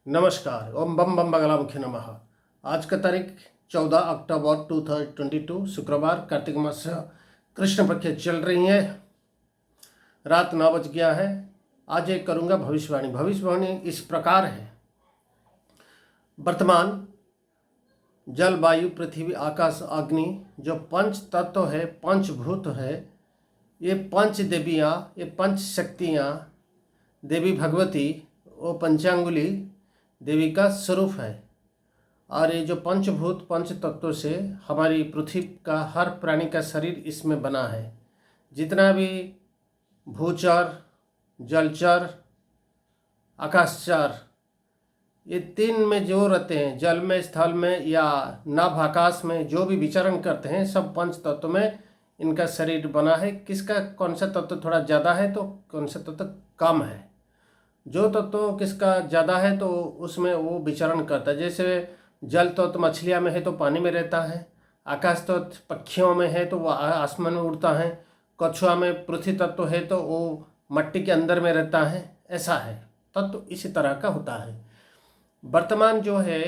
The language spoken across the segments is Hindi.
नमस्कार। ओम बम बम बगलामुखी नमः। आज का तारीख 14 अक्टूबर 2022 शुक्रवार, कार्तिक मास कृष्ण पक्ष चल रही है, रात 9 बज गया है। आज एक करूँगा भविष्यवाणी। भविष्यवाणी इस प्रकार है। वर्तमान जल, वायु, पृथ्वी, आकाश, अग्नि जो पंच तत्व है, पंचभूत है, ये पंच देवियाँ, ये पंच शक्तियाँ, देवी भगवती वो पंचांगुली देवी का स्वरूप है। और ये जो पंचभूत पंच तत्वों से हमारी पृथ्वी का हर प्राणी का शरीर इसमें बना है। जितना भी भूचर, जलचर, आकाशचर, ये तीन में जो रहते हैं, जल में, स्थल में या नभ आकाश में जो भी विचरण करते हैं, सब पंच तत्व में इनका शरीर बना है। किसका कौन सा तत्व थोड़ा ज़्यादा है तो कौन सा तत्व कम है। जो तत्व किसका ज़्यादा है तो उसमें वो विचरण करता है। जैसे जल तत्व मछलियाँ में है तो पानी में रहता है, आकाश तत्व पक्षियों में है तो वो आसमान में उड़ता है, कछुआ में पृथ्वी तत्व है तो वो मट्टी के अंदर में रहता है। ऐसा है, तत्व इसी तरह का होता है। वर्तमान जो है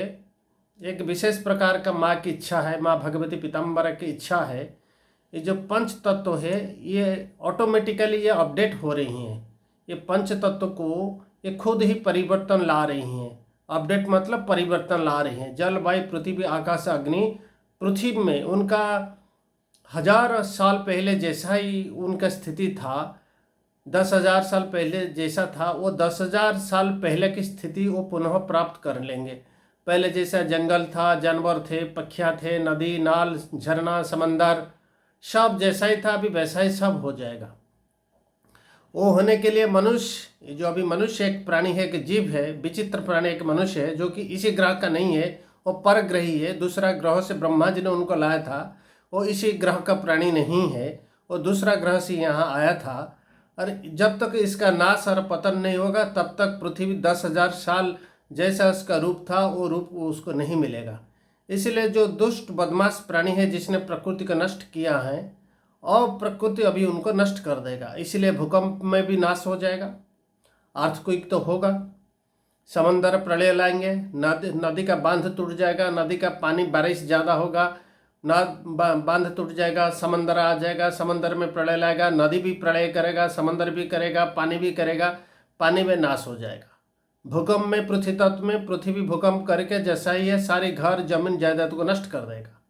एक विशेष प्रकार का माँ की इच्छा है, माँ भगवती पीताम्बरा की इच्छा है। ये जो पंच तत्व है ये ऑटोमेटिकली ये अपडेट हो रही हैं। ये पंच तत्व को ये खुद ही परिवर्तन ला रही हैं। अपडेट मतलब परिवर्तन ला रही हैं। जल, वायु, पृथ्वी, आकाश, अग्नि, पृथ्वी में उनका 1000 साल पहले जैसा ही उनका स्थिति था, 10,000 साल पहले जैसा था, वो 10,000 साल पहले की स्थिति वो पुनः प्राप्त कर लेंगे। पहले जैसा जंगल था, जानवर थे, पक्षियाँ थे, नदी, नाल, झरना, समंदर, सब जैसा ही था अभी वैसा ही सब हो जाएगा। वो होने के लिए मनुष्य, जो अभी मनुष्य एक प्राणी है, एक जीव है, विचित्र प्राणी एक मनुष्य है जो कि इसी ग्रह का नहीं है, वो परग्रही है। दूसरा ग्रह से ब्रह्मा जी ने उनको लाया था, वो इसी ग्रह का प्राणी नहीं है, वो दूसरा ग्रह से यहाँ आया था। और जब तक इसका नाश और पतन नहीं होगा तब तक पृथ्वी 10,000 साल जैसा उसका रूप था वो रूप उसको नहीं मिलेगा। इसलिए जो दुष्ट बदमाश प्राणी है जिसने प्रकृति को नष्ट किया है और प्रकृति अभी उनको नष्ट कर देगा। इसलिए भूकंप में भी नाश हो जाएगा, अर्थक्वेक तो होगा, समंदर प्रलय लाएंगे, नदी का बांध टूट जाएगा, नदी का पानी बारिश ज़्यादा होगा, बांध टूट जाएगा, समंदर आ जाएगा, समंदर में प्रलय लाएगा, नदी भी प्रलय करेगा, समंदर भी करेगा, पानी भी करेगा, पानी में नाश हो जाएगा। भूकंप में पृथ्वी तत्व में पृथ्वी भूकंप करके जैसा ही है सारे घर जमीन जायदाद को नष्ट कर देगा।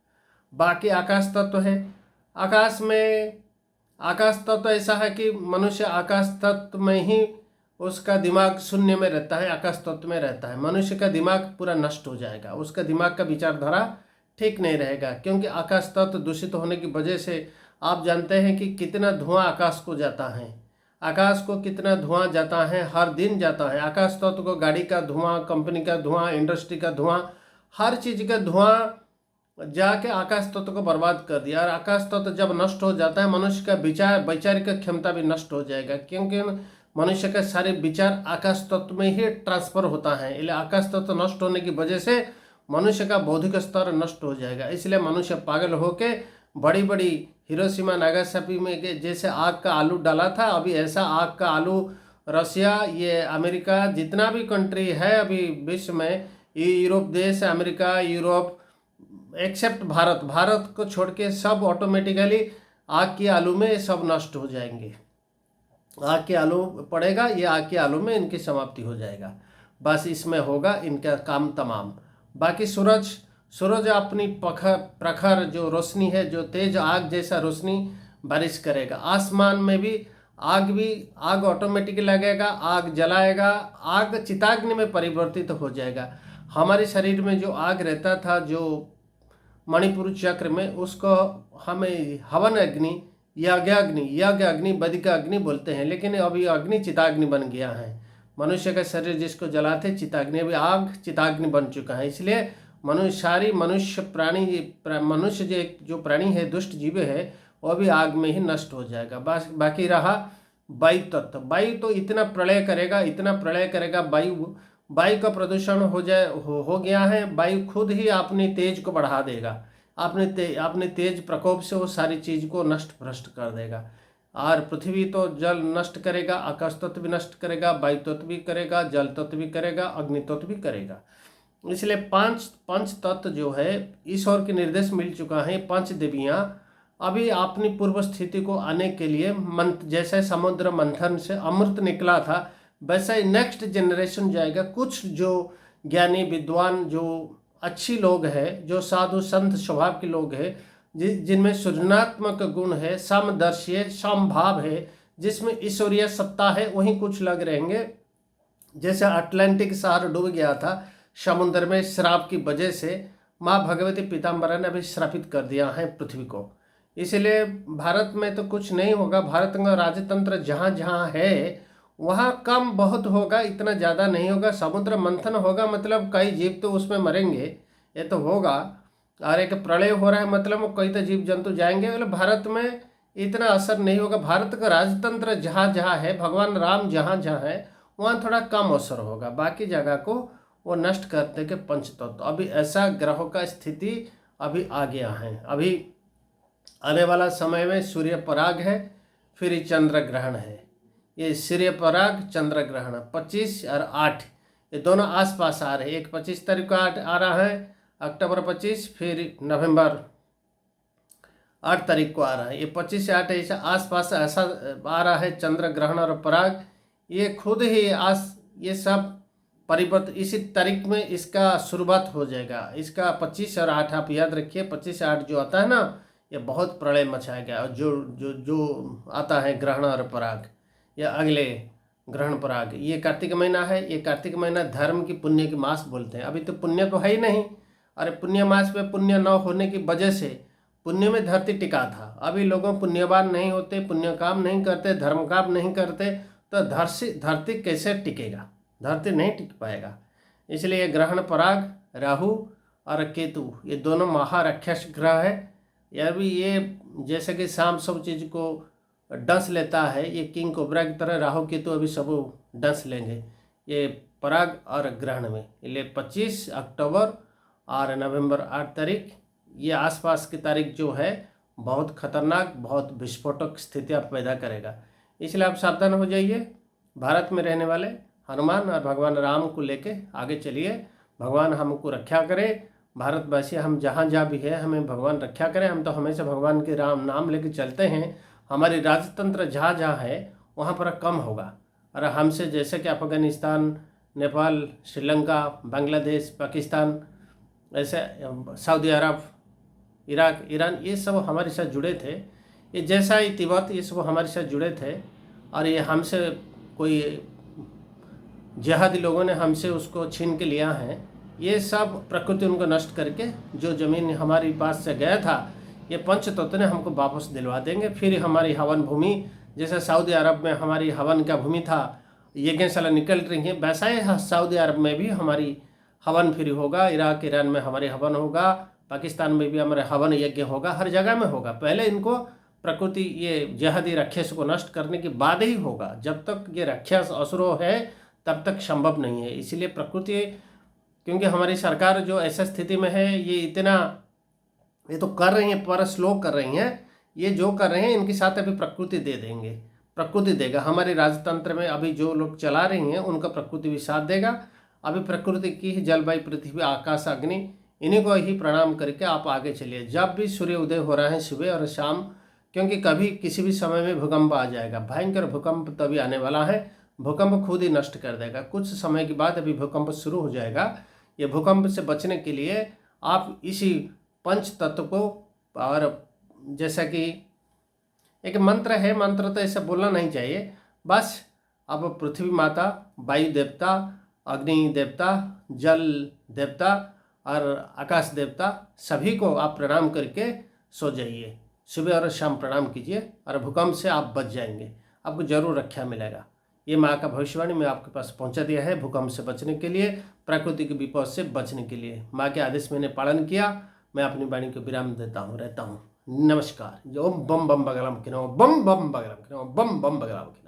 बाकी आकाश तत्व है, आकाश में आकाश तत्व ऐसा है कि मनुष्य आकाश तत्व में ही उसका दिमाग शून्य में रहता है, आकाश तत्व में रहता है। मनुष्य का दिमाग पूरा नष्ट हो जाएगा, उसका दिमाग का विचारधारा ठीक नहीं रहेगा, क्योंकि आकाश तत्व दूषित होने की वजह से आप जानते हैं कि कितना धुआं आकाश को जाता है। आकाश को कितना धुआं जाता है, हर दिन जाता है। आकाश तत्व को गाड़ी का धुआं, कंपनी का धुआं, इंडस्ट्री का धुआं, हर चीज़ का धुआं जाके आकाश तत्व को बर्बाद कर दिया। और आकाश तत्व जब नष्ट हो जाता है मनुष्य का वैचारिक क्षमता भी नष्ट हो जाएगा, क्योंकि मनुष्य का सारे विचार आकाश तत्व में ही ट्रांसफर होता है। इसलिए आकाश तत्व नष्ट होने की वजह से मनुष्य का बौद्धिक स्तर नष्ट हो जाएगा। इसलिए मनुष्य पागल होके बड़ी बड़ी हिरोशिमा नागासाकी में जैसे आग का आलू डाला था, अभी ऐसा आग का आलू रसिया, ये अमेरिका, जितना भी कंट्री है अभी विश्व में, यूरोप देश, अमेरिका, यूरोप, एक्सेप्ट भारत को छोड़ के सब ऑटोमेटिकली आग के आलू में सब नष्ट हो जाएंगे। आग के आलू पड़ेगा, ये आग के आलू में इनकी समाप्ति हो जाएगा। बस इसमें होगा इनका काम तमाम। बाकी सूरज अपनी प्रखर जो रोशनी है, जो तेज आग जैसा रोशनी बारिश करेगा। आसमान में भी आग ऑटोमेटिक लगेगा, आग जलाएगा, आग चिताग्नि में परिवर्तित हो जाएगा। हमारे शरीर में जो आग रहता था, जो मणिपुर चक्र में, उसको हमें हवन अग्नि, यज्ञ अग्नि, बदिका अग्नि बोलते हैं, लेकिन अभी अग्नि चिताग्नि बन गया है। मनुष्य का शरीर जिसको जलाते चिताग्नि, अभी आग चिताग्नि बन चुका है। इसलिए मनुष्य जो प्राणी है, दुष्ट जीव है, वो भी आग में ही नष्ट हो जाएगा। बस बाकी रहा वायु तत्व। वायु तो इतना प्रलय करेगा, वायु का प्रदूषण हो गया है। वायु खुद ही अपनी तेज को बढ़ा देगा, अपने तेज प्रकोप से वो सारी चीज़ को नष्ट भ्रष्ट कर देगा। और पृथ्वी तो जल नष्ट करेगा, आकाश तत्व भी नष्ट करेगा, वायु तत्व भी करेगा, जल तत्व भी करेगा, अग्नि तत्व भी करेगा। इसलिए पंच तत्व जो है ईश्वर के निर्देश मिल चुका है। पंच देवियाँ अभी अपनी पूर्व स्थिति को आने के लिए जैसे समुद्र मंथन से अमृत निकला था वैसा ही नेक्स्ट जनरेशन जाएगा। कुछ जो ज्ञानी विद्वान जो अच्छी लोग हैं, जो साधु संत स्वभाव के लोग हैं, जिनमें सृजनात्मक गुण है, समदर्शी है, समभाव है, जिसमें ईश्वरीय सत्ता है, वहीं कुछ लग रहेंगे। जैसे अटलांटिक शहर डूब गया था समुद्र में श्राप की वजह से, माँ भगवती पीताम्बरा ने अभी श्रापित कर दिया है पृथ्वी को। इसलिए भारत में तो कुछ नहीं होगा। भारत का राजतंत्र जहाँ जहाँ है वहाँ कम बहुत होगा, इतना ज़्यादा नहीं होगा। समुद्र मंथन होगा मतलब कई जीव तो उसमें मरेंगे, ये तो होगा। और एक प्रलय हो रहा है मतलब कई तो जीव जंतु जाएंगे। मतलब भारत में इतना असर नहीं होगा। भारत का राजतंत्र जहाँ जहाँ है, भगवान राम जहाँ जहाँ है, वहाँ थोड़ा कम असर होगा। बाकी जगह को वो नष्ट करते के पंचतत्व। अभी ऐसा ग्रहों का स्थिति अभी आ गया है। अभी आने वाला समय में सूर्य पराग है, फिर चंद्र ग्रहण है। ये सूर्य पराग चंद्र ग्रहण 25 और 8 ये दोनों आसपास आ रहे हैं। एक 25 तारीख को आ रहा है अक्टूबर 25, फिर नवंबर 8 तारीख को आ रहा है। ये 25 से 8 ऐसा आसपास ऐसा आ रहा है चंद्र ग्रहण और पराग। ये खुद ही ये सब परिवर्तन इसी तारीख में इसका शुरुआत हो जाएगा। इसका 25 और 8 आप याद रखिए। 25 से 8 जो आता है ना, ये बहुत प्रलय मचाएगा। और जो जो जो आता है ग्रहण और पराग या अगले ग्रहण पराग, ये कार्तिक महीना है। ये कार्तिक महीना धर्म की पुण्य की मास बोलते हैं। अभी तो पुण्य तो है ही नहीं। अरे पुण्य मास में पुण्य न होने की वजह से पुण्य में धरती टिका था। अभी लोगों पुण्यवान नहीं होते, पुण्य काम नहीं करते, धर्म काम नहीं करते, तो धरती कैसे टिकेगा? धरती नहीं टिक पाएगा। इसलिए ग्रहण पराग राहु और केतु ये दोनों महाराक्षस ग्रह है। यह भी ये जैसे कि शाम सब चीज़ को डस लेता है, ये किंग कोबरा की तरह राहु केतु अभी सब डस लेंगे ये पराग और ग्रहण में। इसलिए 25 अक्टूबर और नवंबर 8 तारीख ये आसपास की तारीख जो है बहुत खतरनाक, बहुत विस्फोटक स्थितियाँ पैदा करेगा। इसलिए आप सावधान हो जाइए। भारत में रहने वाले हनुमान और भगवान राम को लेके आगे चलिए। भगवान हमको रक्षा करे। भारतवासी हम जहाँ जहाँ भी है हमें भगवान रक्षा करें। हम तो हमेशा भगवान के राम नाम लेके चलते हैं। हमारी राजतंत्र जहाँ जहाँ है वहाँ पर कम होगा। और हमसे जैसे कि अफगानिस्तान, नेपाल, श्रीलंका, बांग्लादेश, पाकिस्तान, ऐसे सऊदी अरब, इराक, ईरान, ये सब हमारे साथ जुड़े थे। ये जैसा ही तिब्बत, ये सब हमारे साथ जुड़े थे। और ये हमसे कोई जिहादी लोगों ने हमसे उसको छीन के लिया है। ये सब प्रकृति उनको नष्ट करके जो ज़मीन हमारी पास से गया था, ये पंचतत्व ने हमको वापस दिलवा देंगे। फिर हमारी हवन भूमि, जैसे सऊदी अरब में हमारी हवन का भूमि था, यज्ञशाला निकल रही है, वैसा ही सऊदी अरब में भी हमारी हवन फिर होगा। इराक, ईरान में हमारे हवन होगा। पाकिस्तान में भी हमारे हवन यज्ञ होगा। हर जगह में होगा। पहले इनको प्रकृति ये जिहादी राक्षस को नष्ट करने के बाद ही होगा। जब तक ये राक्षस असुर है तब तक संभव नहीं है। इसलिए प्रकृति, क्योंकि हमारी सरकार जो ऐसा स्थिति में है, ये तो कर रही हैं पर स्लो कर रही हैं। ये जो कर रहे हैं इनके साथ अभी प्रकृति दे देंगे, प्रकृति देगा। हमारे राजतंत्र में अभी जो लोग चला रही हैं उनका प्रकृति भी साथ देगा। अभी प्रकृति की ही जलवायु, पृथ्वी, आकाश, अग्नि, इन्हीं को ही प्रणाम करके आप आगे चलिए। जब भी सूर्य उदय हो रहा है सुबह और शाम, क्योंकि कभी किसी भी समय में भूकंप आ जाएगा। भयंकर भूकंप तभी आने वाला है। भूकंप खुद ही नष्ट कर देगा। कुछ समय के बाद अभी भूकंप शुरू हो जाएगा। ये भूकंप से बचने के लिए आप इसी पंच तत्व को, और जैसा कि एक मंत्र है, मंत्र तो ऐसा बोलना नहीं चाहिए, बस अब पृथ्वी माता, वायु देवता, अग्नि देवता, जल देवता और आकाश देवता, सभी को आप प्रणाम करके सो जाइए। सुबह और शाम प्रणाम कीजिए और भूकंप से आप बच जाएंगे। आपको जरूर रक्षा मिलेगा। ये माँ का भविष्यवाणी मैं आपके पास पहुंचा दिया है। भूकंप से बचने के लिए, प्राकृतिक विपद से बचने के लिए माँ के आदेश मैंने पालन किया। मैं अपनी वाणी को विराम देता हूँ, रहता हूँ। नमस्कार। ओम बम बम बगलम किनो, बम बम बगलम किनो, बम बम बगलम किनो।